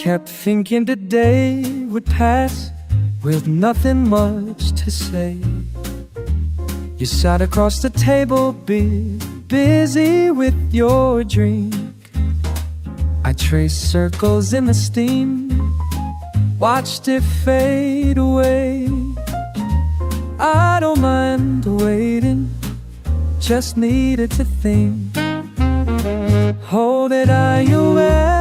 Kept thinking the day would pass with nothing much to say. You sat across the table, busy with your drink. I traced circles in the steam, watched it fade away. I don't mind waiting, just needed to think. Hold it, are you aware?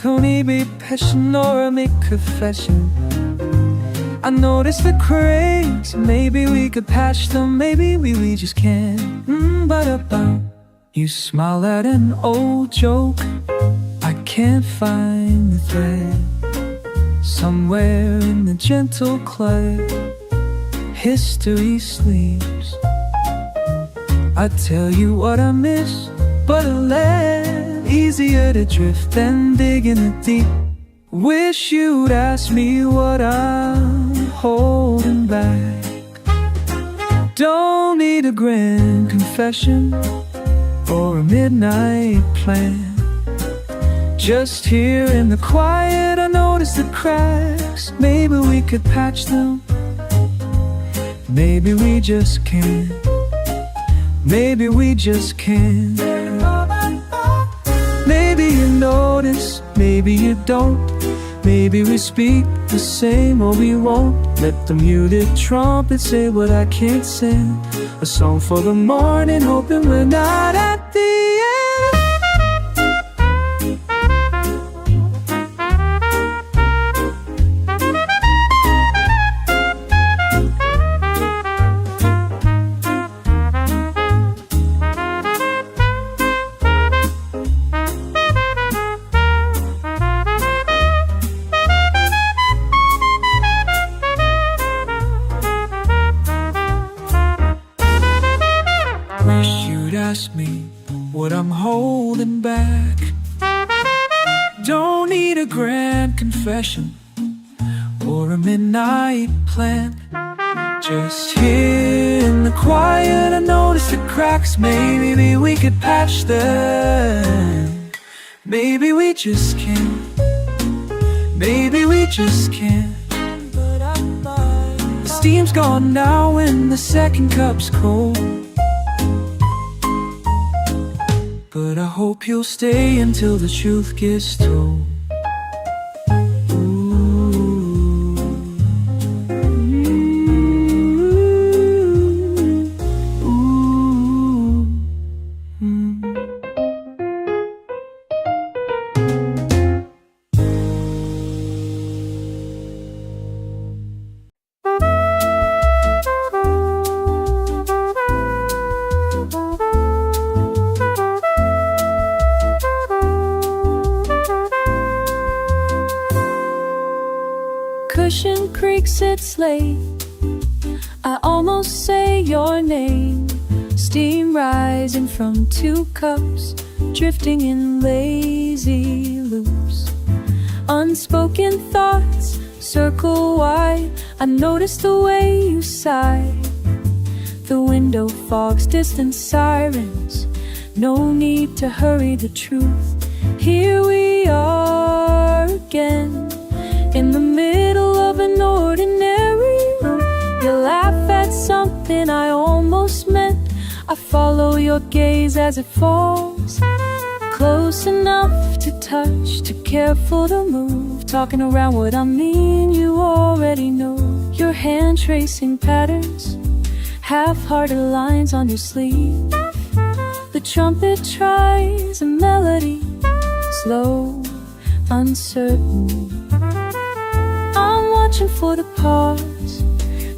Don't need be passion or make confession. I noticed the cracks, maybe we could patch them, maybe we just can't. Ba-da-ba. You smile at an old joke, I can't find the thread. Somewhere in the gentle clay, history sleeps. I tell you what I miss, but a land easier to drift than dig in the deep. Wish you'd ask me what I'm holding back. Don't need a grand confession or a midnight plan. Just here in the quiet, I notice the cracks. Maybe we could patch them. Maybe we just can't. Maybe we just can't. Maybe you notice, maybe you don't. Maybe we speak the same or we won't. Let the muted trumpet say what I can't say. A song for the morning, hoping we're not at the end. Wish you'd ask me what I'm holding back. Don't need a grand confession or a midnight plan. Just here in the quiet, I notice the cracks. Maybe we could patch them. Maybe we just can't. Maybe we just can't. The steam's gone now when the second cup's cold. But I hope you'll stay until the truth gets told. Cushion creaks, it's late. I almost say your name. Steam rising from 2 cups, drifting in lazy loops. Unspoken thoughts circle wide. I notice the way you sigh. The window fogs distant sirens. No need to hurry, the truth. Here we are again, in the middle of an ordinary room. You laugh at something I almost meant. I follow your gaze as it falls, close enough to touch, too careful to move. Talking around what I mean, you already know. Your hand tracing patterns, half-hearted lines on your sleeve. The trumpet tries a melody, slow, uncertain. I'm watching for the pause,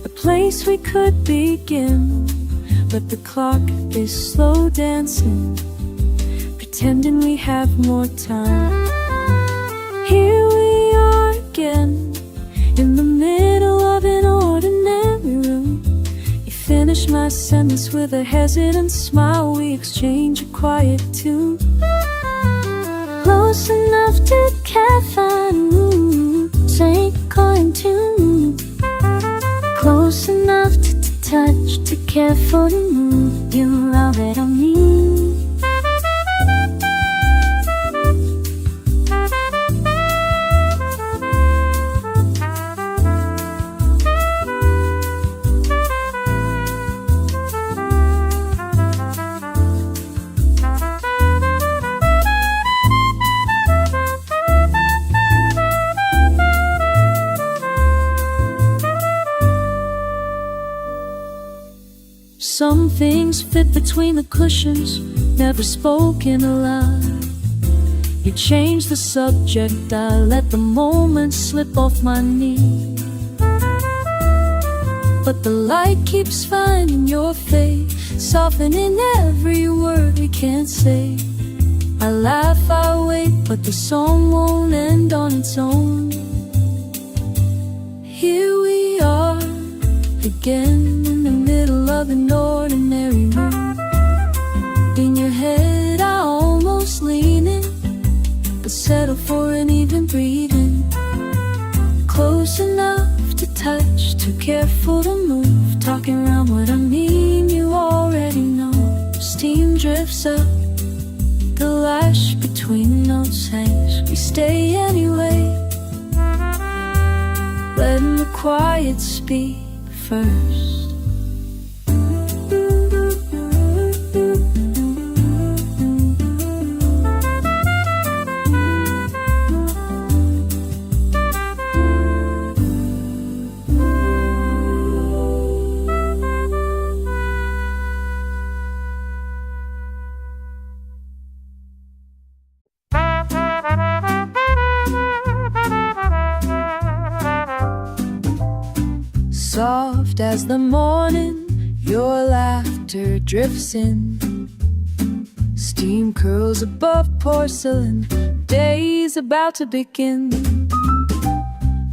the place we could begin. But the clock is slow dancing, pretending we have more time. Here we are again, in the middle of an ordinary room. You finish my sentence with a hesitant smile. We exchange a quiet tune, close enough to caffeine, take in tune. Close enough to touch, to care for the mood. You love it on me. Some things fit between the cushions, never spoken aloud. You change the subject, I let the moment slip off my knee. But the light keeps finding your face, softening every word we can't say. I laugh, I wait, but the song won't end on its own. Here we are, again in the middle of an ordinary room. In your head I almost lean in, but settle for an even breathing. Close enough to touch, too careful to move. Talking around what I mean, you already know. Steam drifts up, the lash between notes hangs. We stay anyway, letting the quiet speak first. Soft as the morning, your laughter drifts in. Steam curls above porcelain, day's about to begin.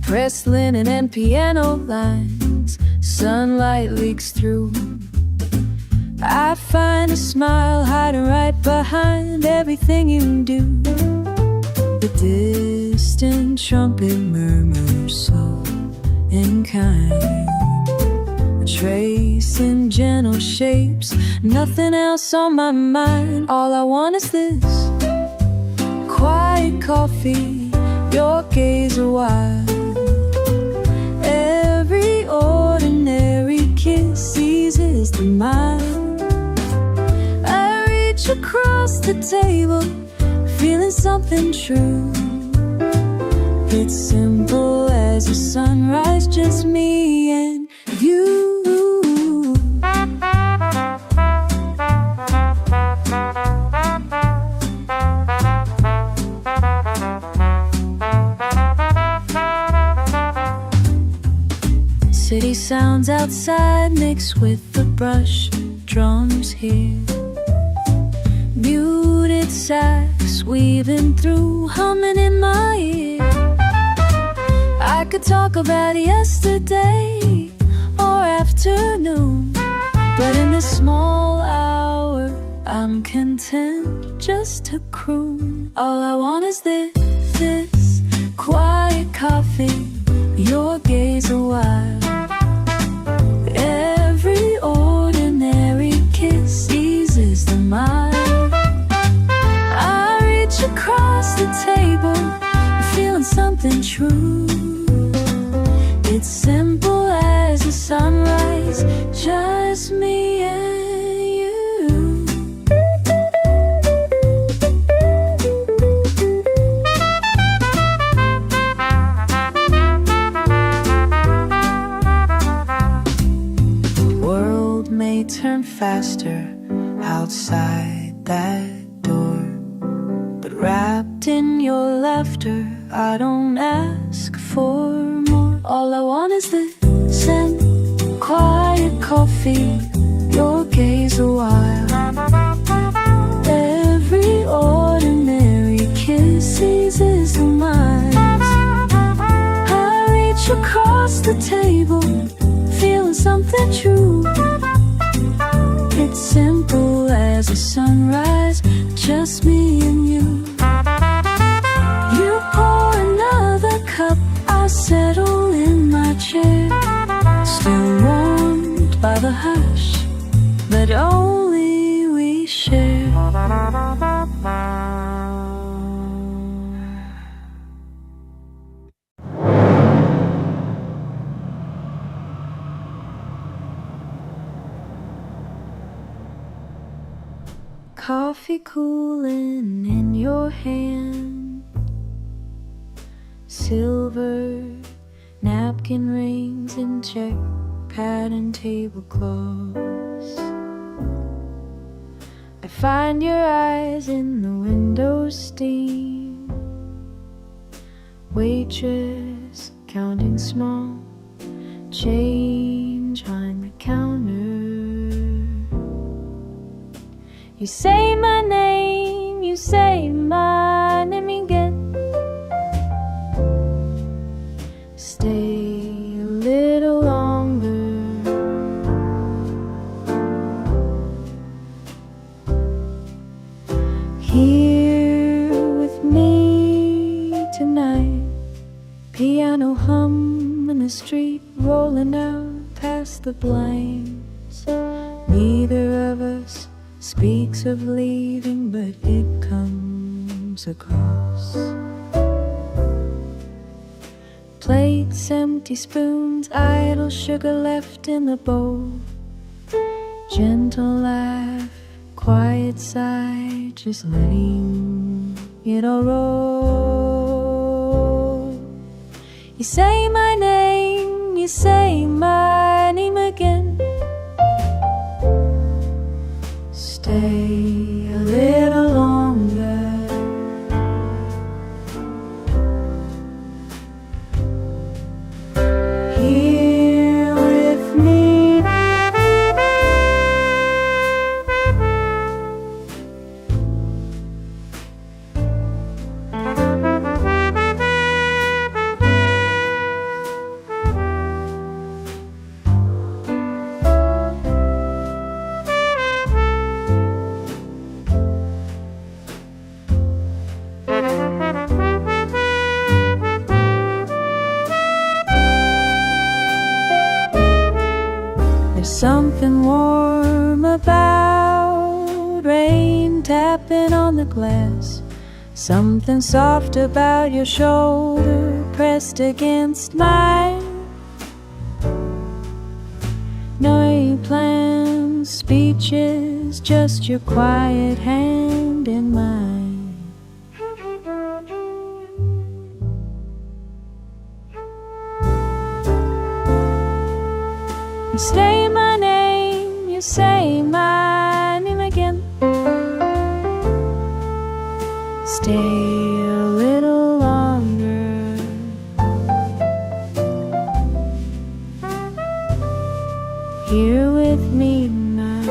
Pressed linen and piano lines, sunlight leaks through. I find a smile hiding right behind everything you do. The distant trumpet murmurs slow and kind, tracing gentle shapes, nothing else on my mind. All I want is this quiet coffee, your gaze a while. Every ordinary kiss seizes the mind. I reach across the table, feeling something true. It's simple as a sunrise, just me and you. City sounds outside mixed with the brush drums here. Muted sax weaving through, humming in my ear. I could talk about yesterday or afternoon, but in this small hour I'm content just to croon. All I want is this quiet coffee, your gaze a while. Every ordinary kiss eases the mind. I reach across the table, feeling something true. It's simple as a sunrise, just me and you. The world may turn faster outside that door, but wrapped in your laughter, I don't ask for more. All I want is this scent, quiet coffee, your gaze a while. Every ordinary kiss seizes the mind. I reach across the table, feeling something true. It's simple as a sunrise, just me and you. You pour another cup, I'll settle in my chair, still warmed by the hush that only we share. Coffee cooling in your hand, silver napkin rings and check pad and tablecloths. Find your eyes in the window steam. Waitress counting small change behind the counter. You say my name, you say my name again. Stay a little longer. Here with me tonight. Piano hum in the street, rolling out past the blinds. Neither of us speaks of leaving, but it comes across. Plates, empty spoons, idle sugar left in the bowl. Gentle laugh, quiet sigh, just letting it all roll. You say my name, you say my name again. Stay a little longer. Here with me. Something warm about rain tapping on the glass. Something soft about your shoulder pressed against mine. No plans, speeches, just your quiet hand in mine. You say my name, you say my name again. Stay a little longer. Here with me now.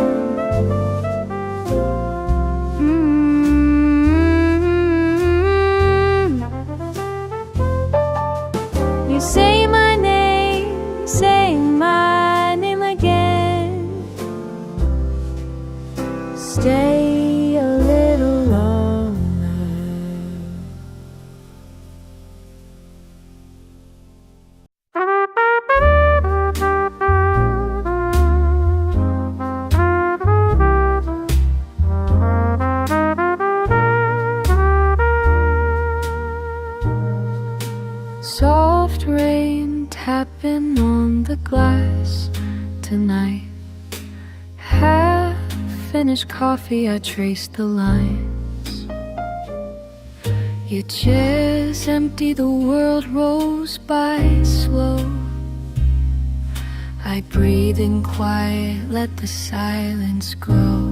You say my name, you say my name again. Stay a little longer. Soft rain tapping on the glass tonight. Half-finished coffee, I traced the lines. You just empty, the world rolls by slow. I breathe in quiet, let the silence grow.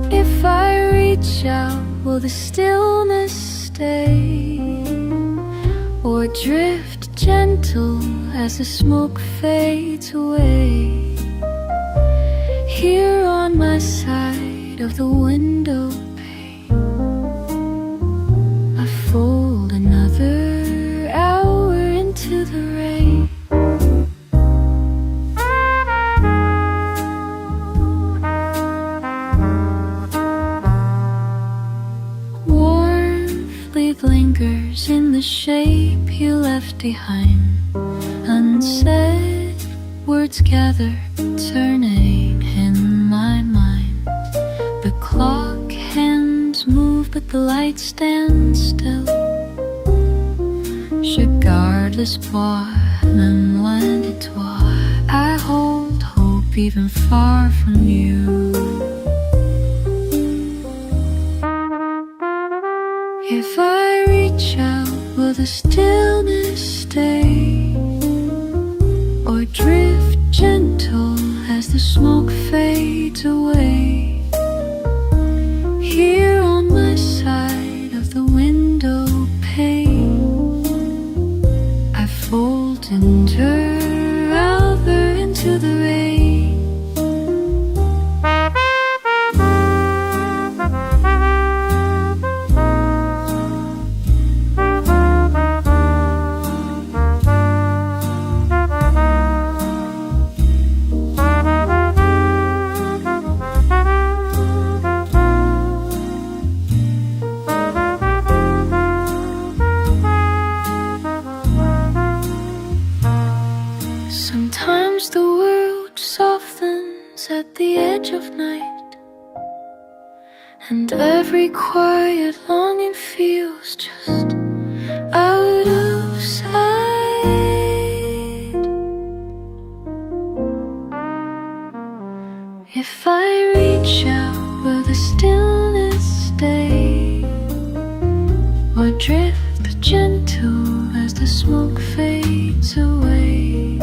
If I reach out, will the stillness stay? Or drift gentle as the smoke fades away? Here on my side of the window pane, I fold another hour into the rain. Warmth lingers in the shape you left behind. Unsaid words gather, turning in my mind. The clock hands move, but the light stands still. Je garde l'espoir, même loin de toi. I hold hope even far from you. If I reach out, will the stillness stay? the smoke fades away. Here on my side of the window pane, I fold and turn over into the rain. Sometimes the world softens at the edge of night, and every quiet longing feels just out of sight. If I reach out, will the stillness stay, or drift gentle as the smoke fades away?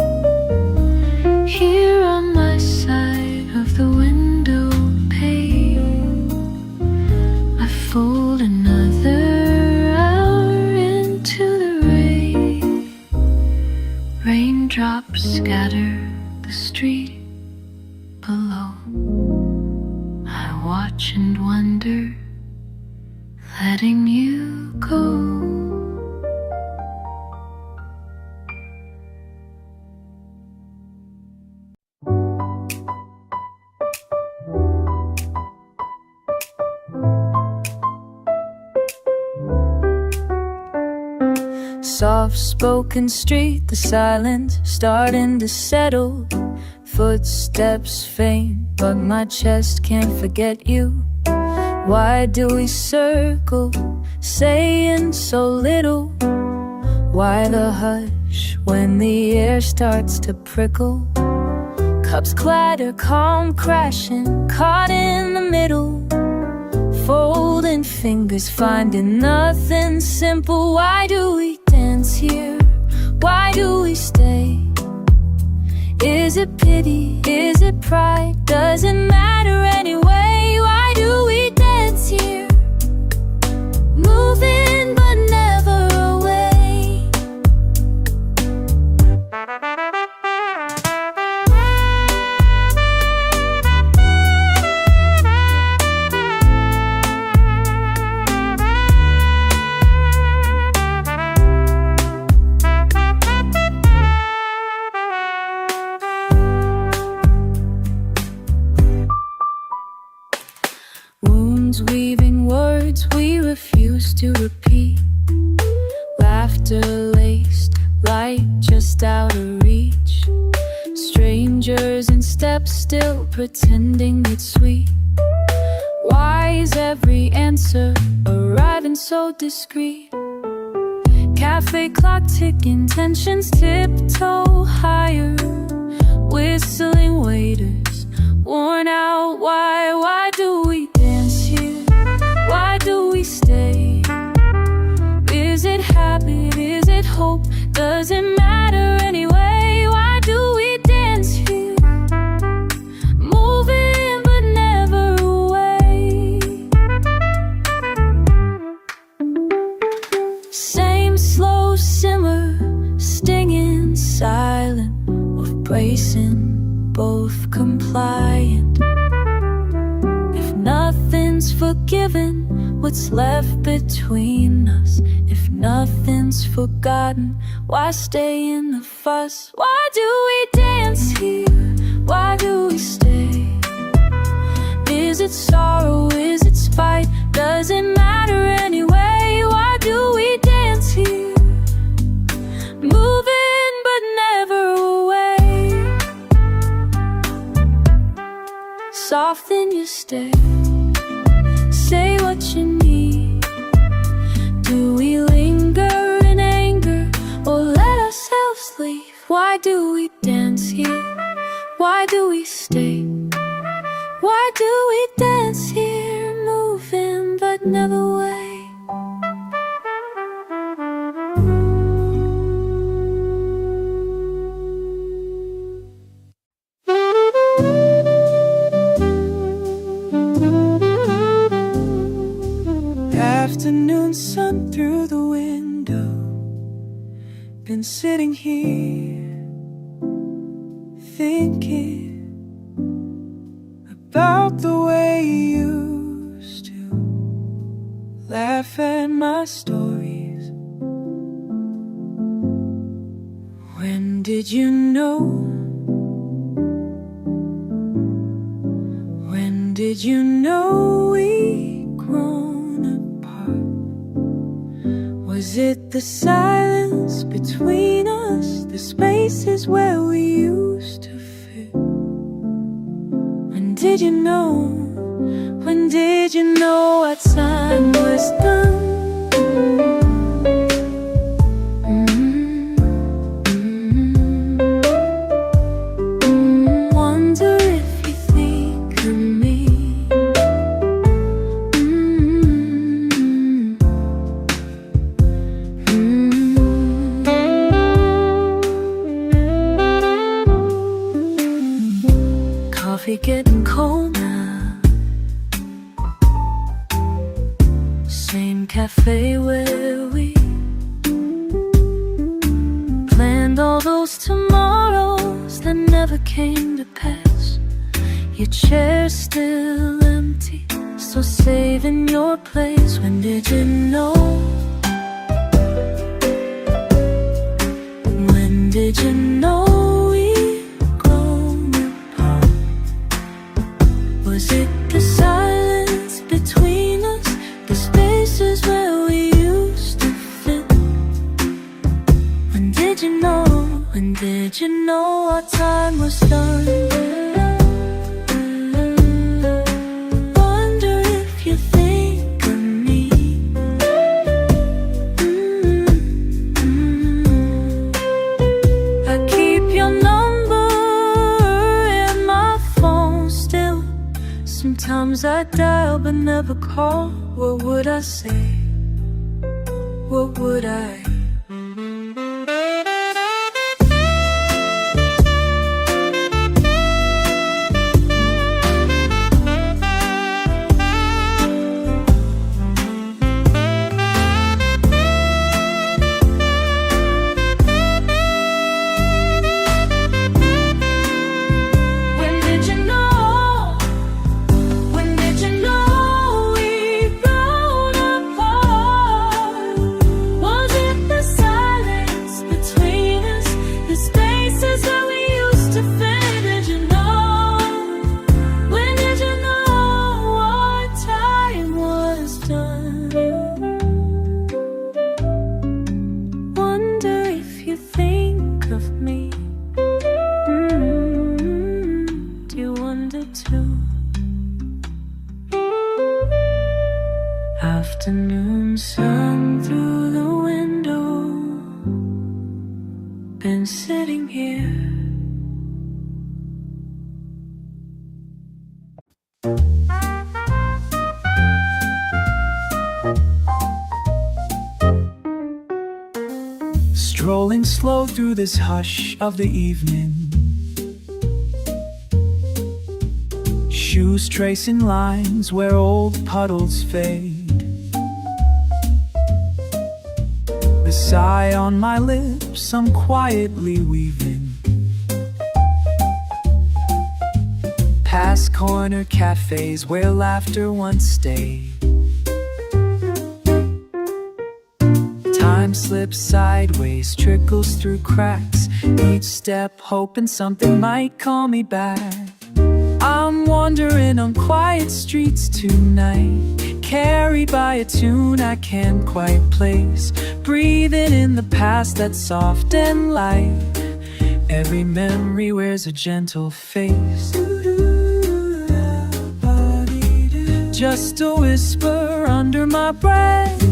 Here on my side of the window pane, I fold another hour into the rain. Raindrops scatter the street below. I watch and wonder, letting you go. Soft-spoken street, the silence starting to settle. Footsteps faint, but my chest can't forget you. Why do we circle, saying so little? Why the hush when the air starts to prickle? Cups clatter, calm crashing, caught in the middle. Folding fingers, finding nothing simple. Why do we dance here? Why do we stay? Is it pity? Is it pride? Does it matter anyway? Why do we dance here? Moving but never away. Wounds weaving words we refuse to repeat. Laughter laced, light just out of reach. Strangers in steps still pretending it's sweet. Why is every answer arriving so discreet? Cafe clock ticking, tensions tiptoe higher. Whistling waiters, worn out. Why do we dance here? Why do we stay? Is it habit? Is it hope? Does it matter anyway? Why do we dance here? Moving but never away. Same slow simmer, stinging silent, of bracing, both compliant. If nothing's forgiven, what's left between us? If nothing's forgotten, why stay in the fuss? Why do we dance here? Why do we stay? Is it sorrow? Is it spite? Does it matter anyway? Why do we dance here? Moving but never away. Soften your stay. Say what you need. Do we linger in anger or let ourselves leave? Why do we dance here? Why do we stay? Why do we dance here? Moving but never away. afternoon sun through the window. Been sitting here thinking about the way you used to laugh at my stories. When did you know? When did you know we'd grown apart? Was it the silence between us, the spaces where we used to fit? When did you know? When did you know our time was done? Wonder if you think of me. Coffee getting cold now. Same cafe where we planned all those tomorrows that never came to pass. Your chair's still empty, so saving your place. When did you know? When did you know we'd grown apart? Was it the silence between us, the spaces where we used to fit? When did you know? When did you know our time was done? Wonder if you think of me. I keep your number in my phone still. Sometimes I dial but never call. What would I say? What would I? When did you know? When did you know we'd grown apart? Was it the silence between us, the spaces where we used to fit? Did you know? When did you know our time was done? Wonder if you think of me. Do you wonder too? Afternoon sun through the window. Been sitting here. Strolling slow through this hush of the evening. Shoes tracing lines where old puddles fade. The sigh on my lips I'm quietly weaving. Past corner cafes where laughter once stayed. Time slips sideways, trickles through cracks. Each step hoping something might call me back. I'm wandering on quiet streets tonight, carried by a tune I can't quite place. Breathing in the past that's soft and light. Every memory wears a gentle face. Just a whisper under my breath.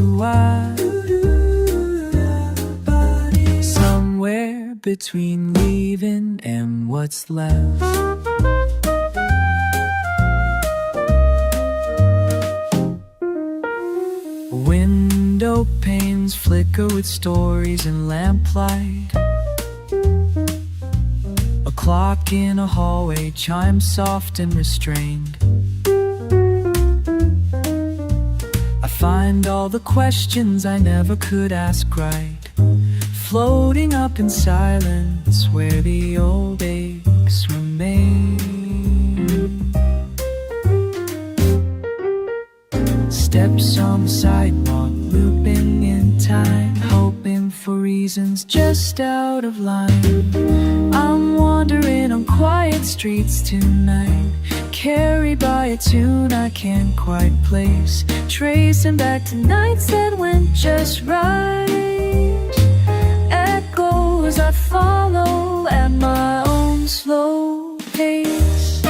Somewhere between leaving and what's left. Window panes flicker with stories and lamplight. A clock in a hallway chimes soft and restrained. find all the questions I never could ask right, floating up in silence where the old aches remain. Steps on the sidewalk, looping in time, hoping for reasons just out of line. I'm wandering on quiet streets tonight, carried by a tune I can't quite place, tracing back to nights that went just right. Echoes I follow at my own slow pace.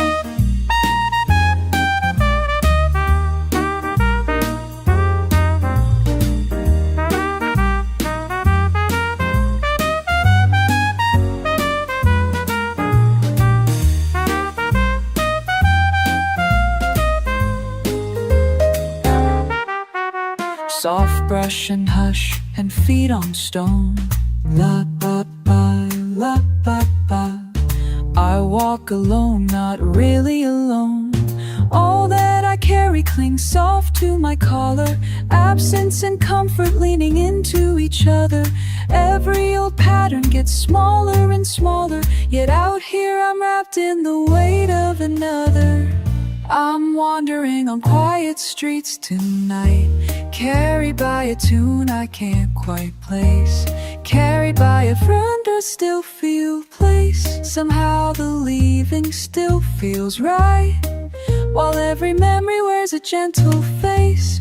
Soft brush and hush and feet on stone. La ba ba, la ba ba. I walk alone, not really alone. All that I carry clings soft to my collar. Absence and comfort leaning into each other. Every old pattern gets smaller and smaller. Yet out here I'm wrapped in the weight of another. I'm wandering on quiet streets tonight, carried by a tune I can't quite place, carried by a friend I still feel place. Somehow the leaving still feels right, while every memory wears a gentle face.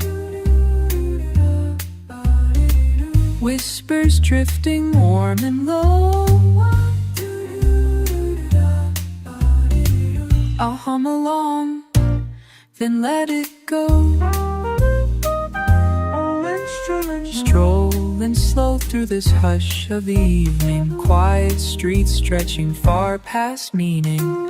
Whispers drifting warm and low, I'll hum along, then let it go. Strolling slow through this hush of the evening, quiet streets stretching far past meaning.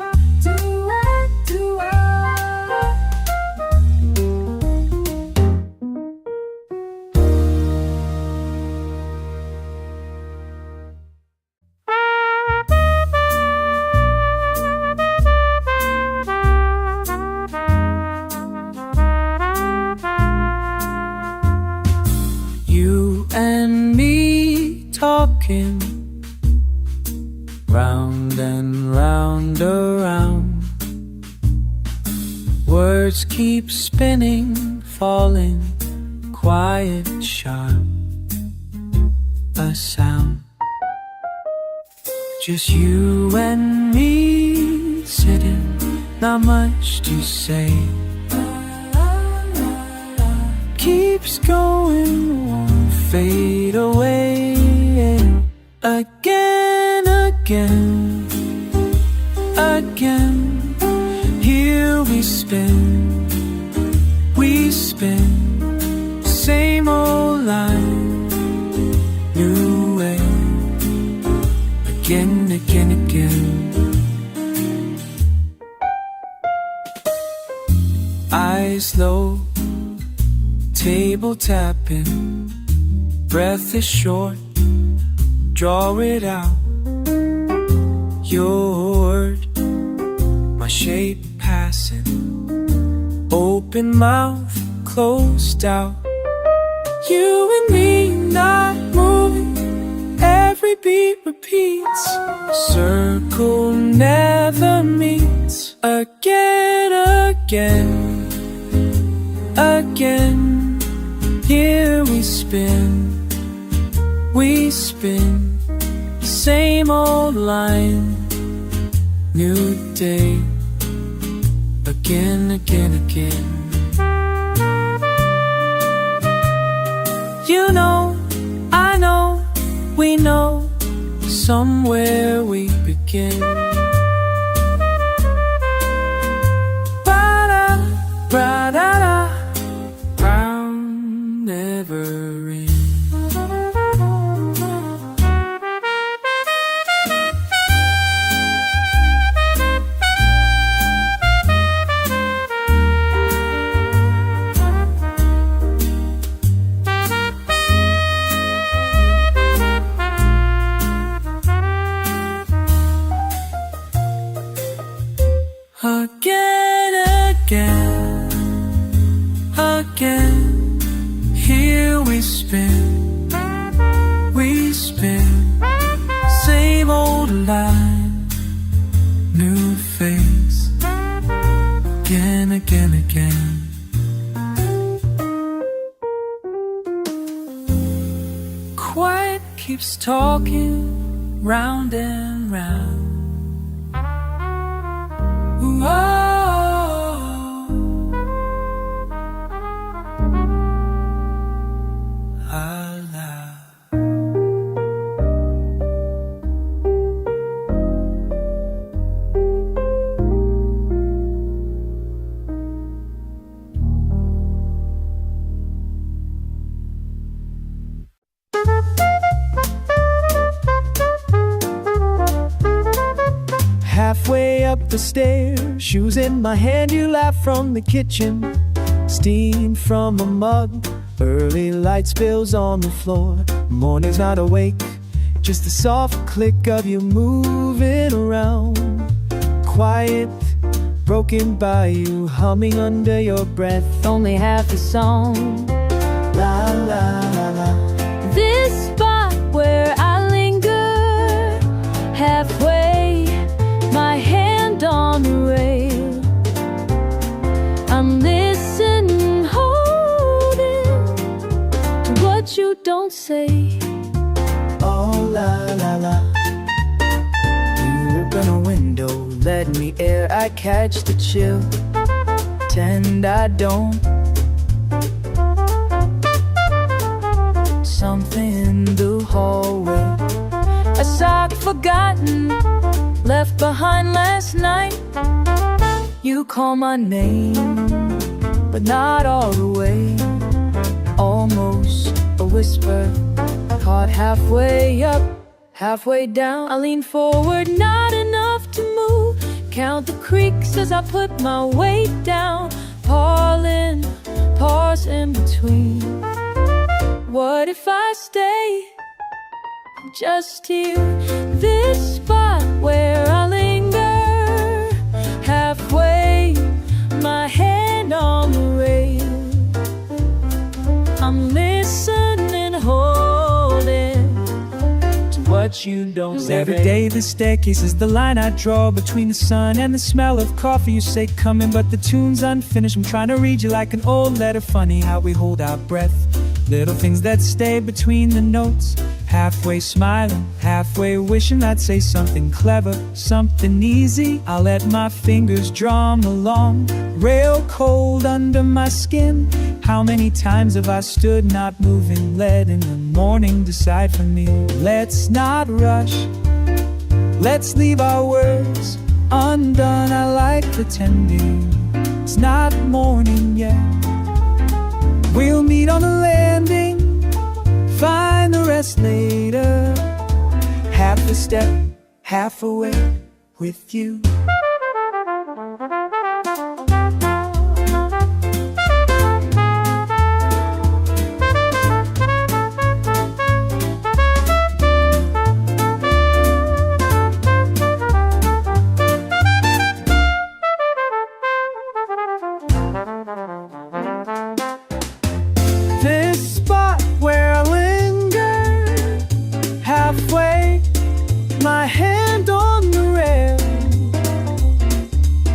Talking round and round around, words keep spinning, falling quiet, sharp, a sound. Just you and me sitting, not much to say. Keeps going, won't fade away. Again, again, again, here we spin, same old line, new way, again, again, again. Eyes low, table tapping, breath is short, draw it out. Your word, my shape passing, open mouth, closed out. You and me not moving, every beat repeats, circle never meets. Again, again, again, here we spin, same old line, new day, again, again, again. You know, I know, we know, somewhere we begin. Ba-da, ba-da-da, round never ends. Again, again, again, we spin, same old line, new face, again, again, again. Quiet keeps talking round and round. Whoa. Halfway up the stairs, shoes in my hand, you laugh from the kitchen. Steam from a mug, early light spills on the floor. Morning's not awake, just the soft click of you moving around. Quiet, broken by you humming under your breath. Only half the song. La la la la. This spot where I linger, halfway, my hand on the rail. I'm listening, holding to what you don't say. Oh la la la. You open a window, let me air, I catch the chill. Pretend I don't. Something in the hallway, a sock forgotten, left behind last night. You call my name, but not all the way. Almost a whisper, caught halfway up, halfway down. I lean forward, not enough to move. Count the creaks as I put my weight down. Pause in between. What if I stay just here? This spot where I linger, halfway, my hand on the rail. I'm listening, holding to what you don't say. Every day the staircase is the line I draw between the sun and the smell of coffee. You say coming, but the tune's unfinished. I'm trying to read you like an old letter. Funny how we hold our breath. Little things that stay between the notes. Halfway smiling, halfway wishing I'd say something clever, something easy. I'll let my fingers drum along, rail cold under my skin. How many times have I stood not moving, letting the morning decide for me? Let's not rush, let's leave our words undone. I like pretending it's not morning yet. We'll meet on the landing, find the rest later. Half a step, half away with you. This spot where I linger, halfway, my hand on the rail.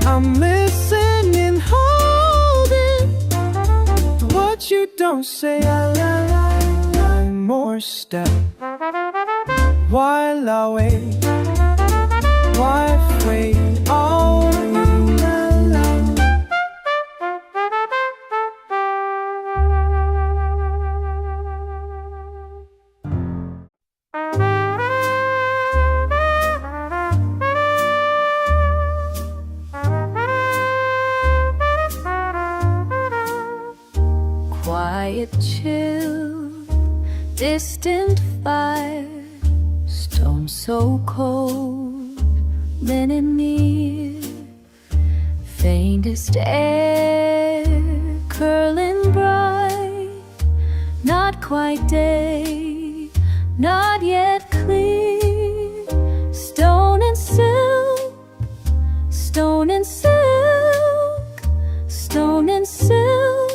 I'm listening, holding to what you don't say. One more step while I wait. Why wait all Quiet, chill, distant fire, stone so cold, linen near, faintest air, curling bright, not quite day, not yet clear, stone and silk, stone and silk, stone and silk.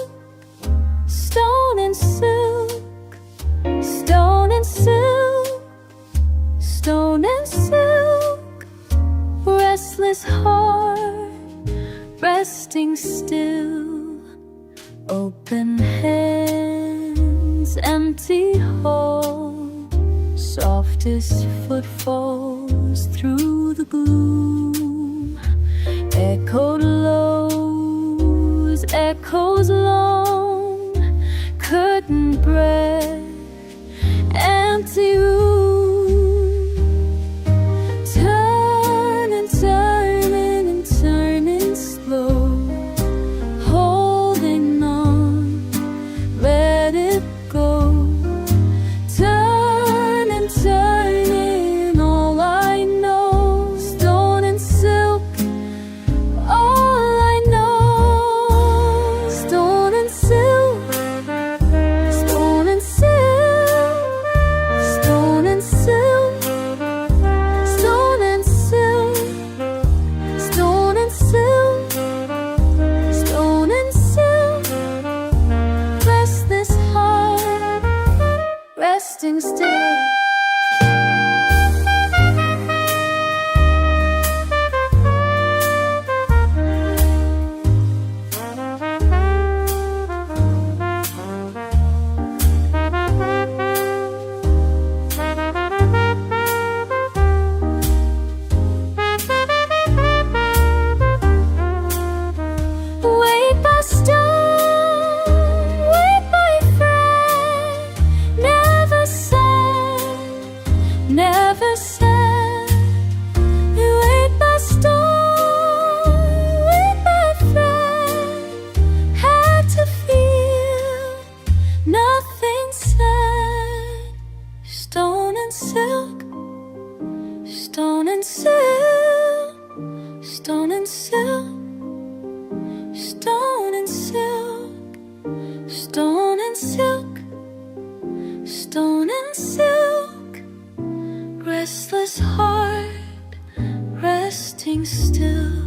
Stone and silk, open hands, empty hall, softest footfalls through the gloom, echoed lows, echoes long, curtain breath, empty room, turning, turning and turning slow, holding on, let it go, turning, turning, all I know, stone and silk, all I know, stone and silk, stone and silk, stone and silk, stone and silk, stone and silk, stone and silk, restless heart, resting still. Wait by stone, wait by friend, never sad, never sad. Wait by stone, wait by friend, had to feel nothing sad. Stone and silk, stone and silk, stone and silk. Stone and silk, stone and silk, stone and silk, restless heart, resting still,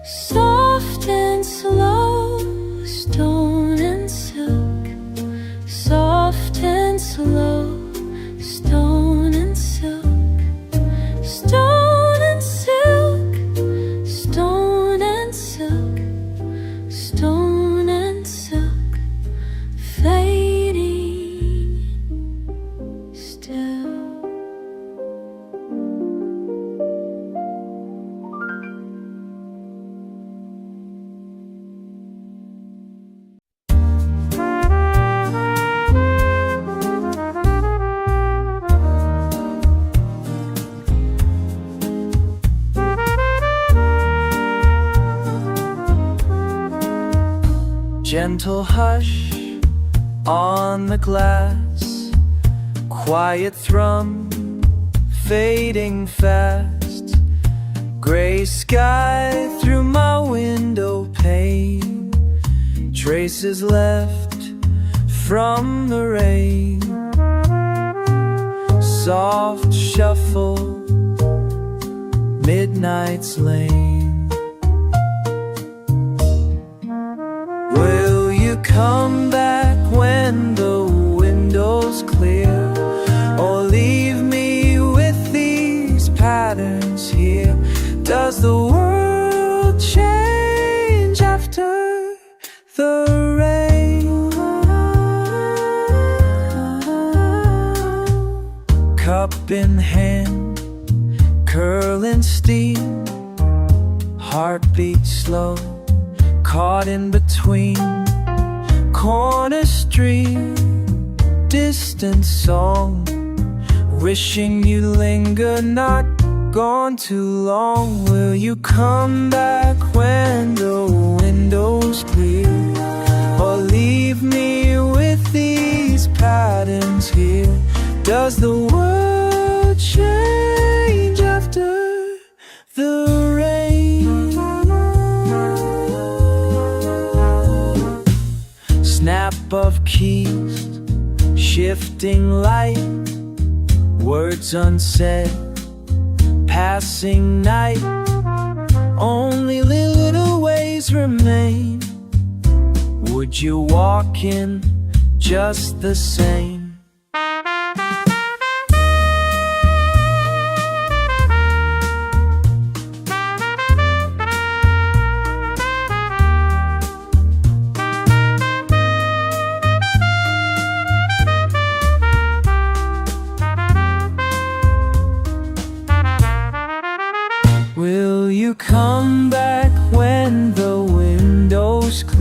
soft and slow, stone and silk, soft and slow, stone and silk, stone and silk, stone and silk, stone and silk, fading still. Gentle hush on the glass, quiet thrum fading fast, gray sky through my window pane, traces left from the rain, soft shuffle, midnight's lane. Will you come back when the window's clear, or leave me with these patterns here? Does the world change after the rain? Cup in hand, curling steam, heartbeat slow, caught in between, corner street, distant song, wishing you linger, not gone too long. Will you come back when the window's clear, or leave me with these patterns here? Does the world change after the rain? Snap of keys, shifting light, words unsaid, passing night, only little ways remain. Would you walk in just the same?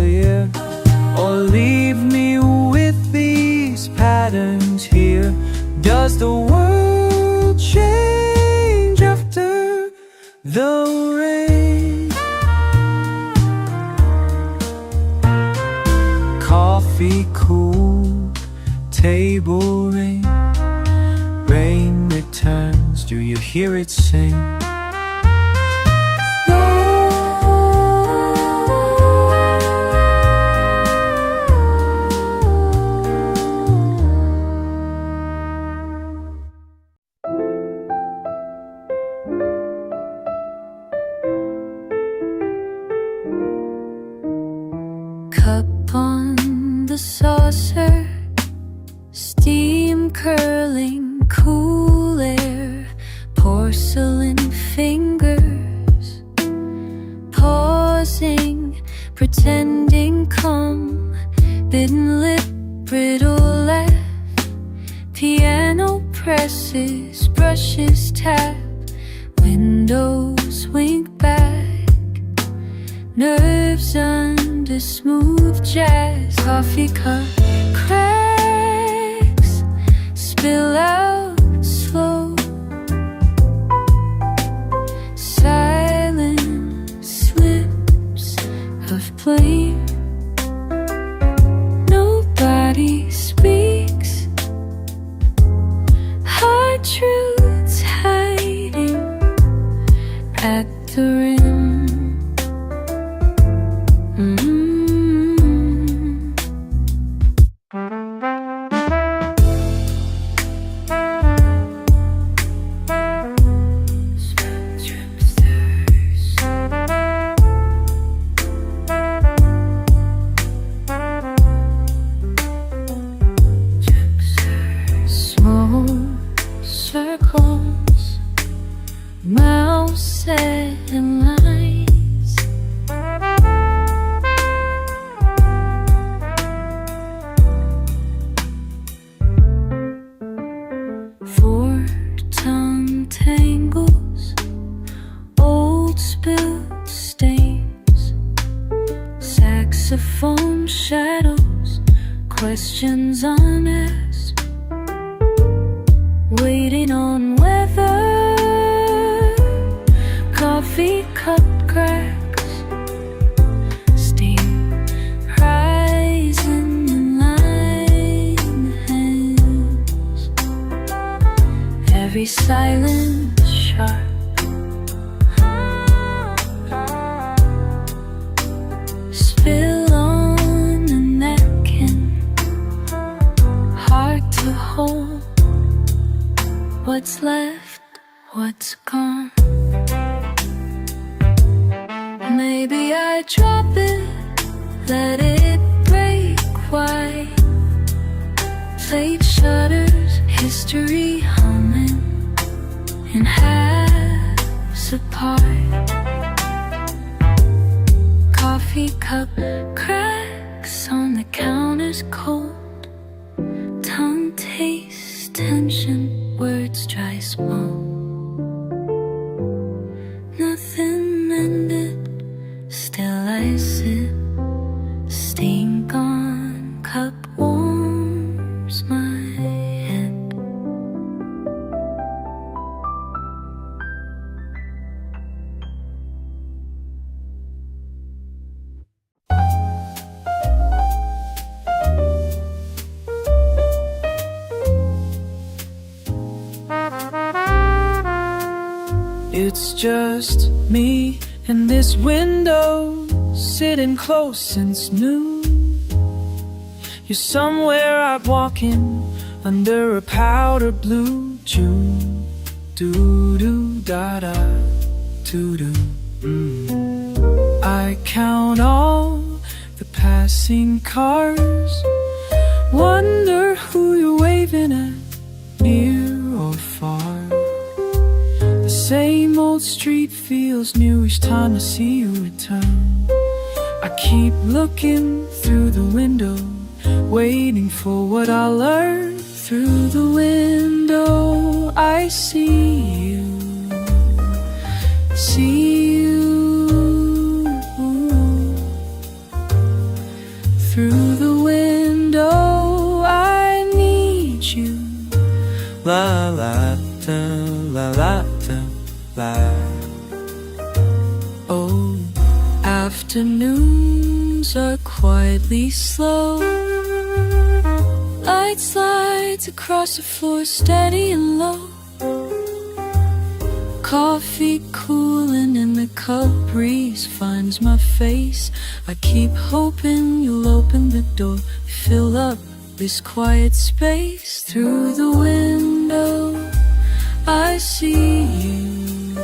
clear, or leave me with these patterns here. Does the world change after the rain? Coffee cool, table ring, rain returns, do you hear it sing? Cup on the saucer, steam curling, cool air, porcelain fingers, pausing, pretending calm, bitten lip, brittle laugh, piano presses, brushes tap, windows wink back, nerves under smooth jazz, coffee cup cracks, spill out slow, silent slips of blame, nobody speaks, hard truths hiding at the rim. Small circles, mouse and lines, four-tongue tangles, old spilled stains, saxophone shadows, questions unasked, waiting on weather, coffee cup cracks, steam rising in line hands, every silence sharp, spill on a napkin, hard to hold. What's left, what's gone? Maybe I drop it, let it break wide. Plate shutters, history humming in halves apart. Coffee cup cracks on the counters cold. Tongue tastes tension, words dry smoke. Nothing mended, still I sit. Steam gone, cup warms my head. It's just me and this window, sitting close since noon. You're somewhere out walking under a powder blue June. Do-do-da-da, do-do. I count all the passing cars, wonder who you're waving at, near or far. The same old street feels new each time I see you return. I keep looking through the window, waiting for what I'll learn. Through the window I see you, see you. Through the window, I need you. La la da, la la da, la. Oh, afternoons are quietly slow. Light slides across the floor, steady and low. Coffee cooling in the cup, breeze finds my face. I keep hoping you'll open the door, fill up this quiet space. Through the window, I see you.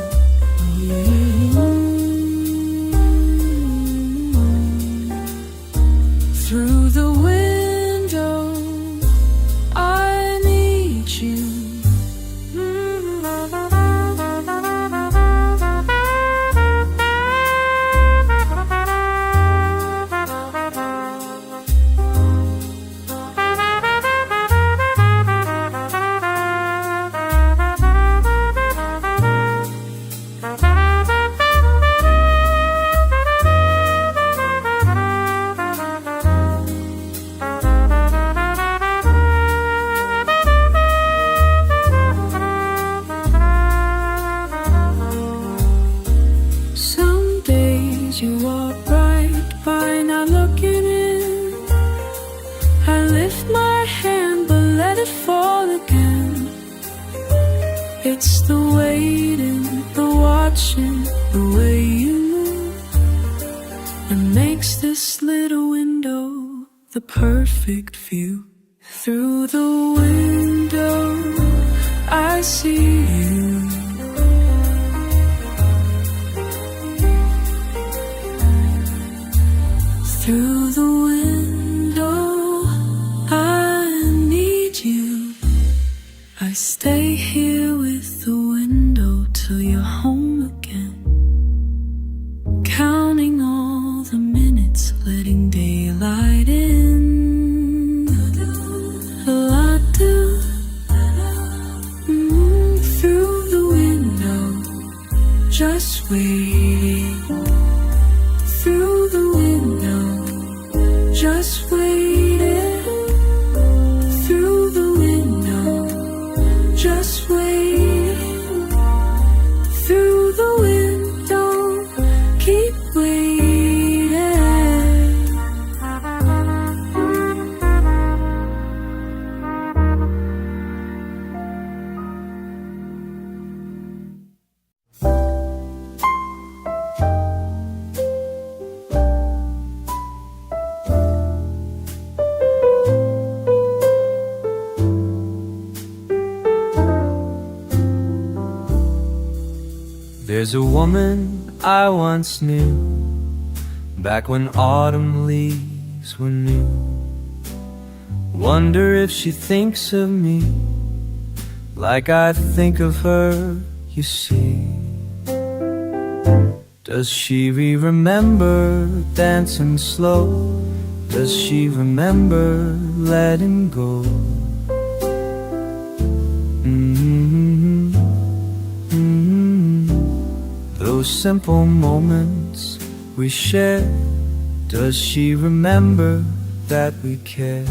Through the window, I need you. You walk right by, not looking in. I lift my hand, but let it fall again. It's the waiting, the watching, the way you move, that makes this little window the perfect view. Through the window, I see you. Through the window, I need you. I stay here with the window till you're home again. Counting all the minutes, letting daylight in. I do. Through the window, just waiting. Through the window, just waiting. Through the window, just waiting. Through the window, keep waiting. There's a woman I once knew, back when autumn leaves were new. Wonder if she thinks of me like I think of her, you see. Does she remember dancing slow? Does she remember letting go? Those simple moments we share. Does she remember that we care?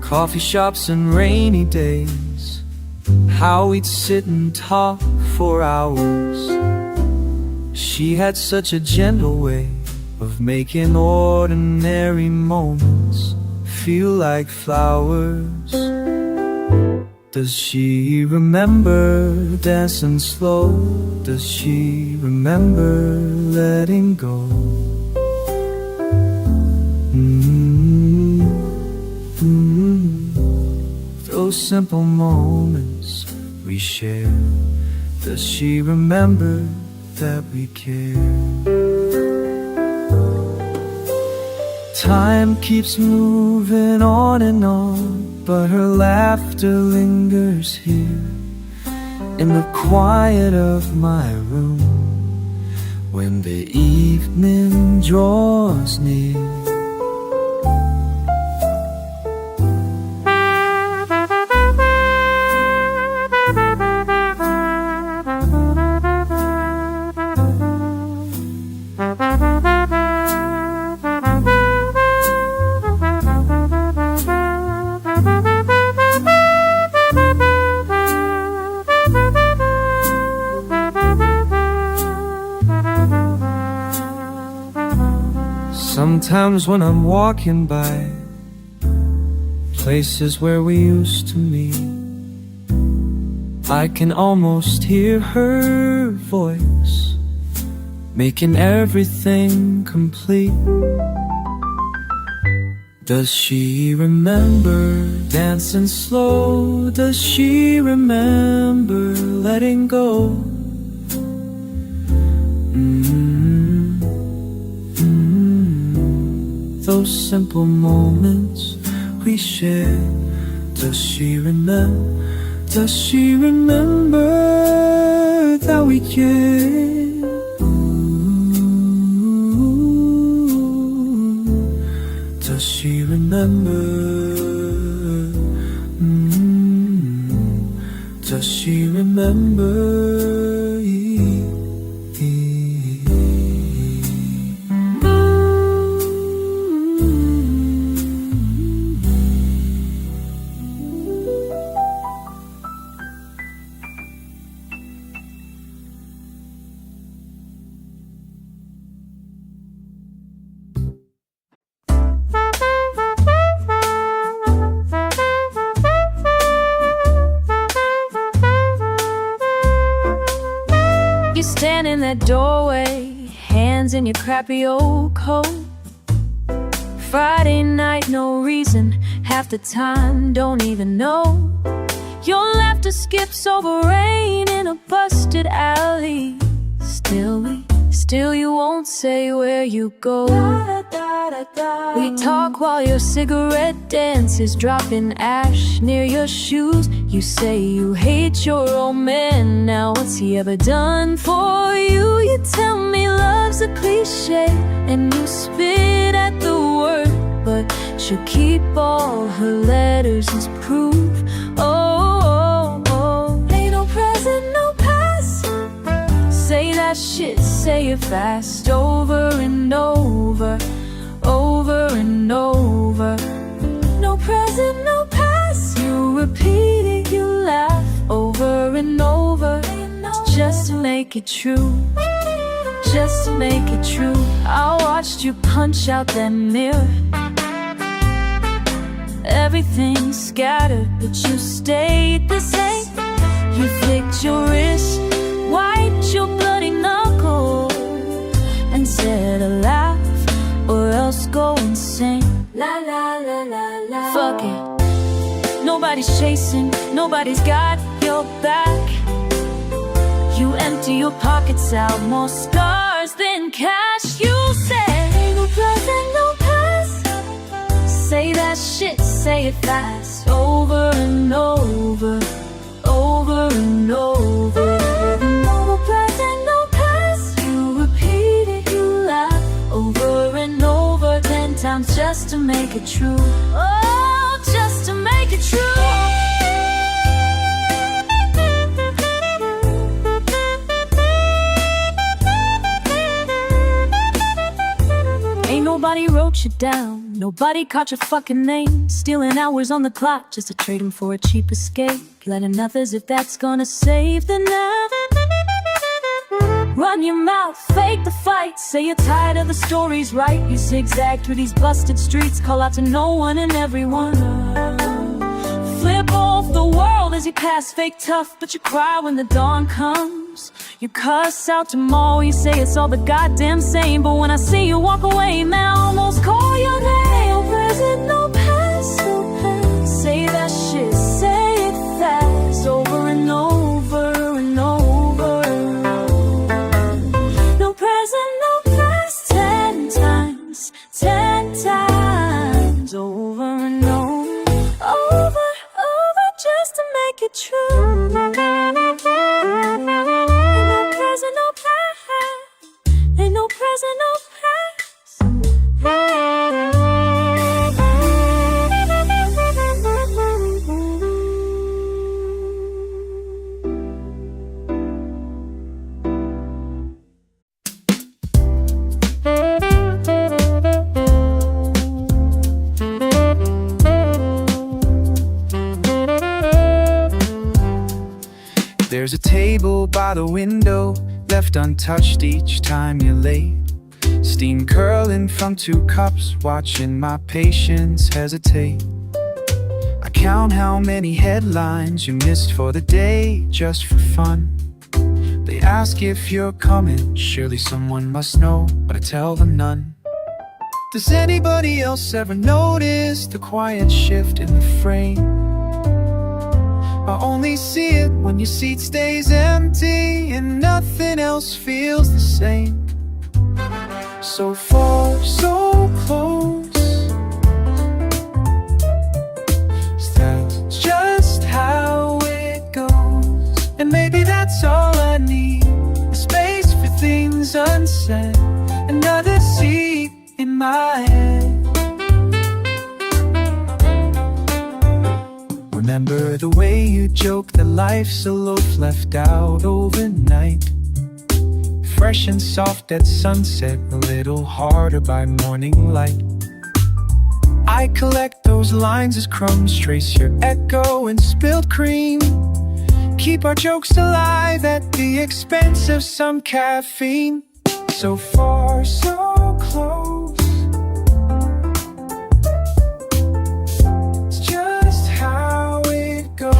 Coffee shops and rainy days, how we'd sit and talk for hours. She had such a gentle way of making ordinary moments feel like flowers. Does she remember dancing slow? Does she remember letting go? Those simple moments we share. Does she remember that we care? Time keeps moving on and on, but her laughter lingers here in the quiet of my room when the evening draws near. Sometimes when I'm walking by places where we used to meet, I can almost hear her voice, making everything complete. Does she remember dancing slow? Does she remember letting go? Those simple moments we share. Does she remember? Does she remember that we cared? Does she remember? Does she remember? You stand in that doorway, hands in your crappy old coat. Friday night, no reason, half the time don't even know. Your laughter skips over rain in a busted alley. Still you won't say where you go. We talk while your cigarette dances, dropping ash near your shoes. You say you hate your old man, now what's he ever done for you? You tell me love's a cliche, and you spit at the word, but she'll keep all her letters as proof. Ain't no present, no past. Say that shit, say it fast, over and over, over and over. No present, no past. You repeat it, you laugh over and over, just to make it true, just to make it true. I watched you punch out that mirror. Everything scattered, but you stayed the same. You flicked your wrist, wiped your bloody knuckle, and said a laugh or else go insane. La la la la la. Fuck it. Nobody's chasing, nobody's got your back. You empty your pockets out, more scars than cash. You say ain't no present, no past. Say that shit, say it fast, over and over, over and over. No present, no past. You repeat it, you laugh over and over 10 times just to make it true. Oh, just to make it true. Ain't nobody wrote you down, nobody caught your fucking name. Stealing hours on the clock just to trade them for a cheap escape. Letting others if that's gonna save the night. Run your mouth, fake the fight. Say you're tired of the stories, right? You zigzag through these busted streets, call out to no one and everyone. Flip off the world as you pass, fake tough, but you cry when the dawn comes. You cuss out tomorrow, you say it's all the goddamn same. But when I see you walk away, man, I almost call your name. No present, no past, no past. Say that shit, say it fast, over and over and over. No present, no past, 10 times, 10 times, over and over, just to make it true. Ain't no present, no past. There's a table by the window, left untouched each time you're late. Steam curling from 2 cups, watching my patience hesitate. I count how many headlines you missed for the day, just for fun. They ask if you're coming, surely someone must know, but I tell them none. Does anybody else ever notice the quiet shift in the frame? I only see it when your seat stays empty and nothing else feels the same. So far, so close. That's just how it goes. And maybe that's all I need, a space for things unsaid, another seat in my head. Remember the way you joke that life's a loaf left out overnight, fresh and soft at sunset, a little harder by morning light. I collect those lines as crumbs, trace your echo in spilled cream, keep our jokes alive at the expense of some caffeine. So far, so close. It's just how it goes.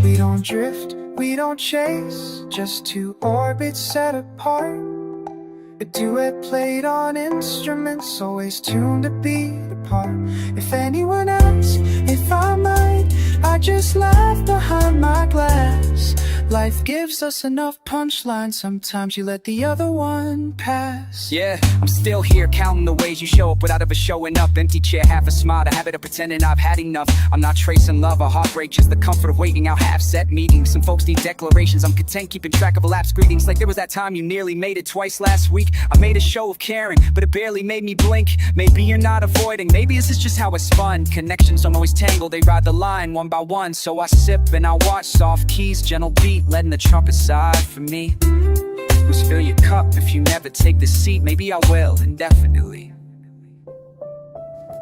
We don't drift, we don't chase, just 2 orbits set apart. A duet played on instruments, always tuned a beat apart. If anyone asks if I might, I just laugh behind my glass. Life gives us enough punchlines, sometimes you let the other one pass. Yeah, I'm still here counting the ways you show up without ever showing up. Empty chair, half a smile, the habit of pretending I've had enough. I'm not tracing love or heartbreak, just the comfort of waiting out half-set meetings. Some folks need declarations, I'm content keeping track of elapsed greetings. Like there was that time you nearly made it twice last week. I made a show of caring, but it barely made me blink. Maybe you're not avoiding, maybe this is just how it's fun. Connections don't always tangle, they ride the line one by one. So I sip and I watch, soft keys, gentle beat, letting the trumpet side for me. Must fill your cup if you never take the seat. Maybe I will, indefinitely.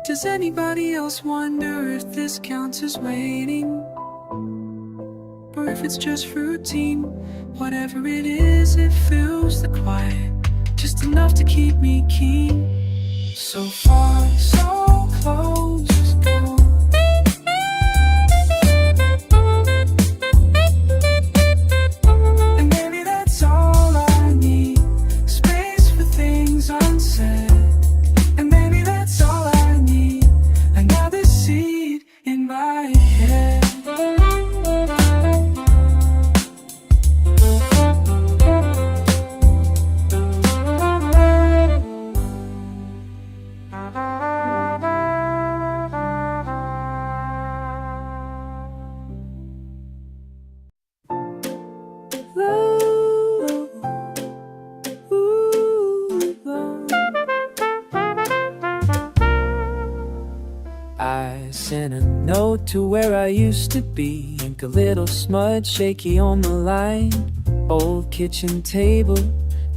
Does anybody else wonder if this counts as waiting? Or if it's just routine? Whatever it is, it fills the quiet, just enough to keep me keen. So far, so close. And maybe that's all I need, space for things unsaid. And maybe that's all I need, another seat in my head. I sent a note to where I used to be, ink a little smudge, shaky on the line. Old kitchen table,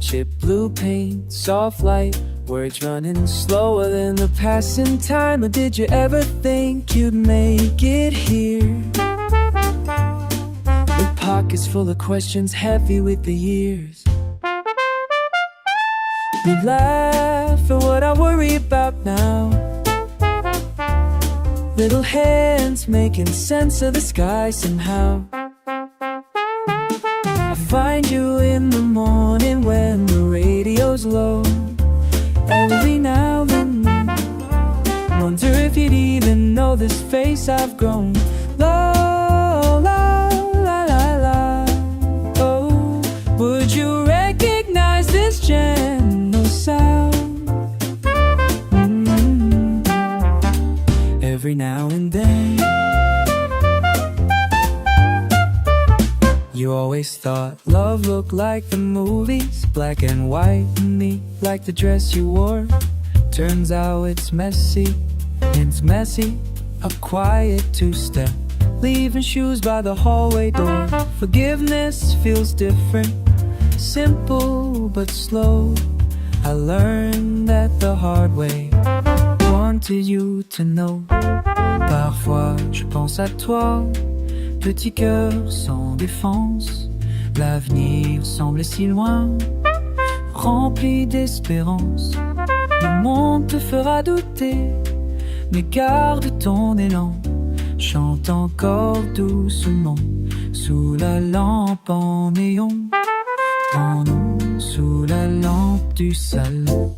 chipped blue paint, soft light, words running slower than the passing time. Or did you ever think you'd make it here? With pockets full of questions, heavy with the years. We laugh at what I worry about now. Little hands making sense of the sky somehow. I find you in the morning when the radio's low. Every now and then, wonder if you'd even know this face I've grown. La la la la la. Oh, would you recognize this gentle sound? Every now and then. You always thought love looked like the movies, black and white and neat, like the dress you wore. Turns out it's messy, it's messy. A quiet two-step, leaving shoes by the hallway door. Forgiveness feels different, simple but slow. I learned that the hard way. One wanted you to know. Parfois je pense à toi, petit cœur sans défense. L'avenir semble si loin, rempli d'espérance. Le monde te fera douter, mais garde ton élan. Chante encore doucement, sous la lampe en néon. En nous, sous la lampe du salon.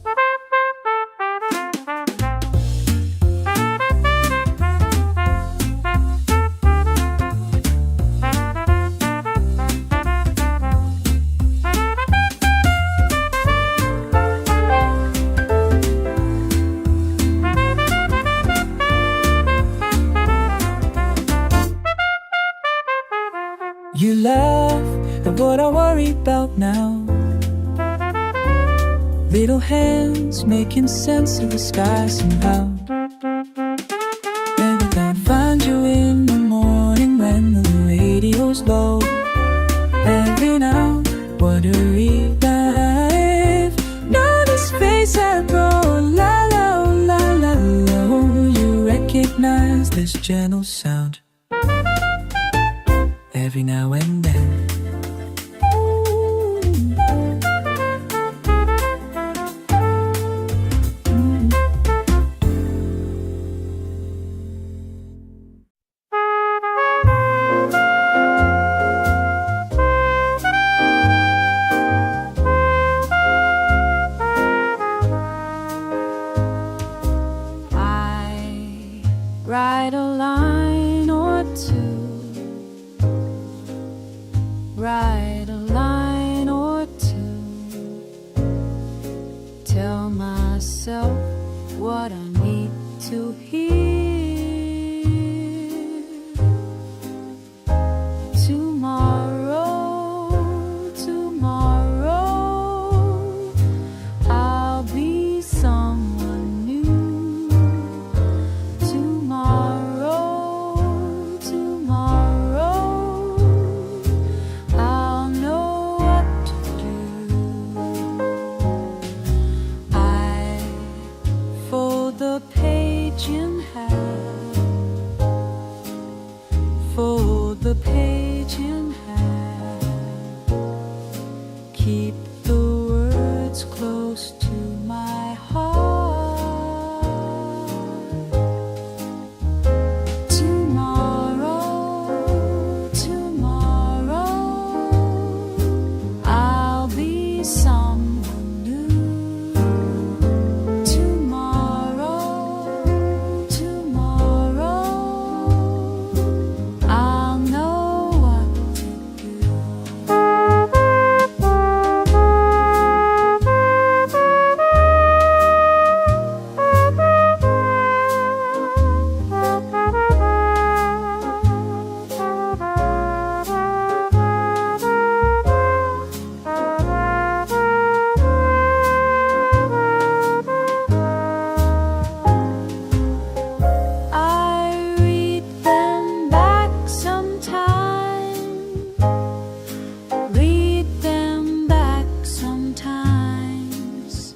You laugh at what I worry about now. Little hands making sense of the sky somehow. Maybe I'll find you in the morning when the radio's low. Every now, what a relief. Notice face and roll, la la la la la. You recognize this gentle sound every now and then. I write a line or two, write a line or two, tell myself what I need to hear. Tomorrow, tomorrow, I'll be someone new. Tomorrow, tomorrow, I'll know what to do. I fold the page in half, fold the page in half, keep the words close to my heart. Tomorrow, tomorrow, I'll be someone new. Tomorrow, tomorrow, I'll know what to do. I read them back sometime, read them back sometimes,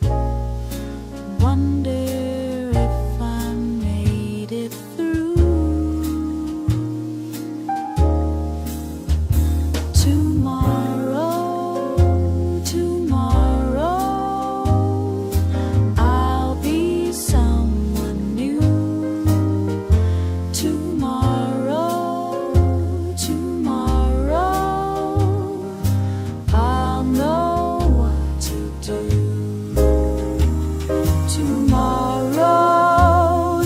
wonder if I made it through. Tomorrow, tomorrow, I'll be someone new. Tomorrow, tomorrow, I'll know what to do. Tomorrow,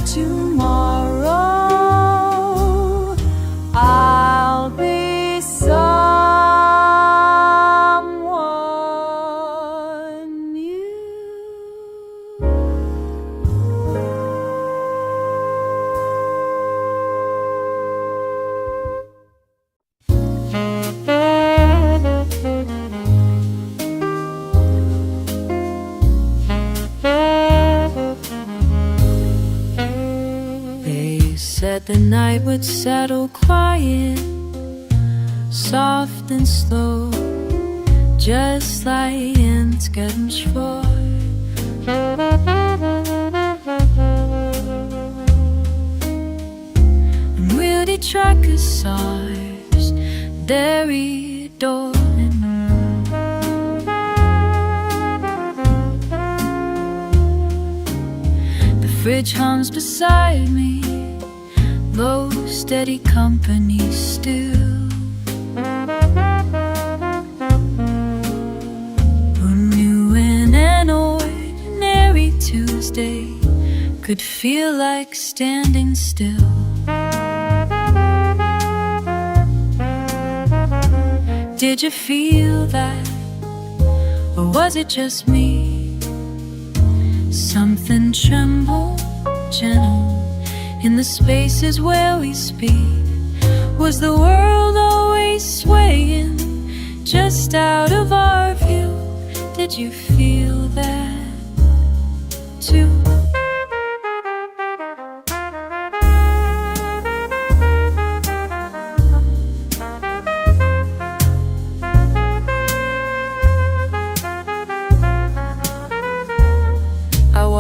tomorrow, I'll be someone new. They said the night would settle quiet, soft and slow, just like ins getting vor. track of stars, dairy door. The fridge hums beside me, low, steady company still. Who knew an ordinary Tuesday could feel like standing still? Did you feel that, or was it just me? Something trembled, gentle, in the spaces where we speak. Was the world always swaying, just out of our view? Did you feel that too?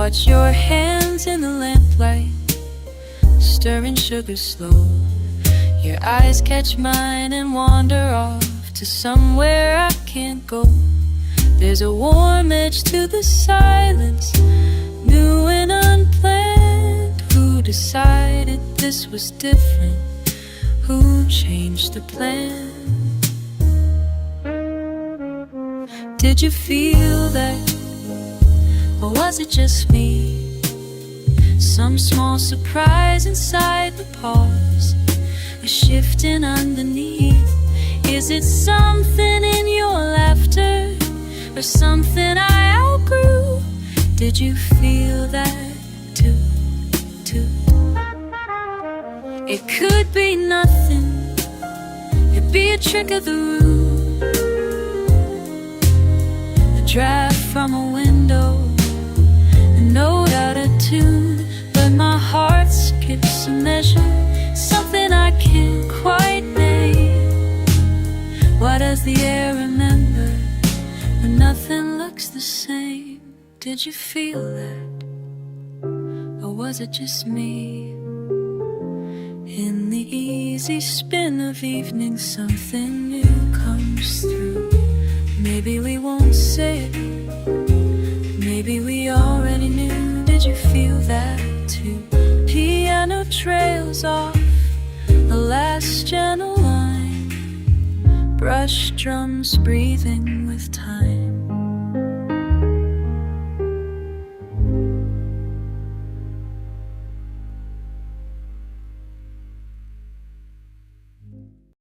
Watch your hands in the lamplight, stirring sugar slow. Your eyes catch mine and wander off to somewhere I can't go. There's a warm edge to the silence, new and unplanned. Who decided this was different? Who changed the plan? Did you feel that? Or was it just me? Some small surprise inside the pause, a shifting underneath. Is it something in your laughter, or something I outgrew? Did you feel that too? It could be nothing, it'd be a trick of the room, a draft from a window, note out of tune, but my heart skips a measure, something I can't quite name. Why does the air remember when nothing looks the same? Did you feel that, or was it just me? In the easy spin of evening, something new comes through. Maybe we won't say it, maybe we already knew. Did you feel that too? Piano trails off the last gentle line, brush drums breathing with time.